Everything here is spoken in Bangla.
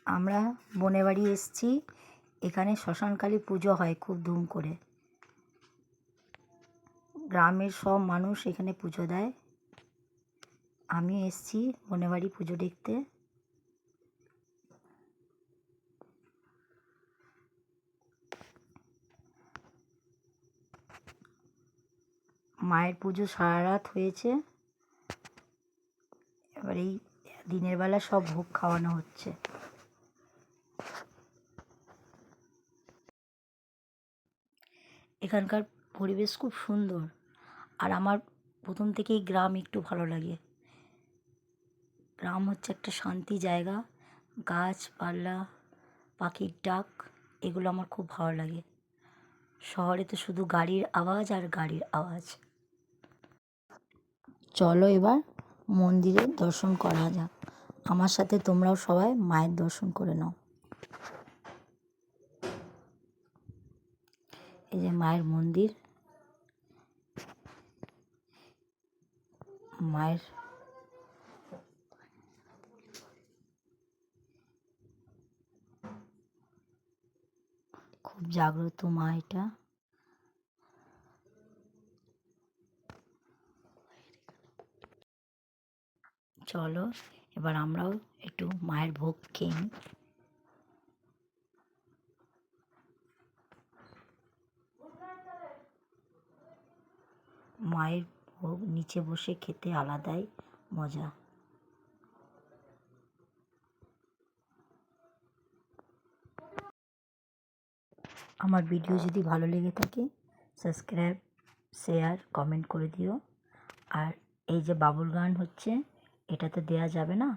আমরা বোনের বাড়ি এসেছি। এখানে শ্মশানকালী পুজো হয় খুব ধুম করে। গ্রামের সব মানুষ এখানে পুজো দেয়। আমি এসেছি বোনের বাড়ি পুজো দেখতে। মায়ের পুজো সারা রাত হয়েছে। এবার এই দিনের বেলা সব ভোগ খাওয়ানো হচ্ছে। এখানকার পরিবেশ খুব সুন্দর। আর আমার প্রথম থেকেই গ্রাম একটু ভালো লাগে। গ্রাম হচ্ছে একটা শান্তি জায়গা। গাছপালা, পাখির ডাক, এগুলো আমার খুব ভালো লাগে। শহরে তো শুধু গাড়ির আওয়াজ আর গাড়ির আওয়াজ। চলো এবার মন্দিরে দর্শন করা যাক। আমার সাথে তোমরাও সবাই মায়ের দর্শন করে নাও। এই যে মায়ের মন্দির। মায়ের খুব জাগ্রত মা এটা। চলো এবার আমরাও একটু মায়ের ভোগ খেয়ে নিই। মায়ের ভোগ নিচে বসে খেতে আলাদাই মজা। আমার ভিডিও যদি ভালো লেগে থাকে সাবস্ক্রাইব, শেয়ার, কমেন্ট করে দিও। আর এই যে বাবুল গান হচ্ছে, এটা তো দেয়া যাবে না।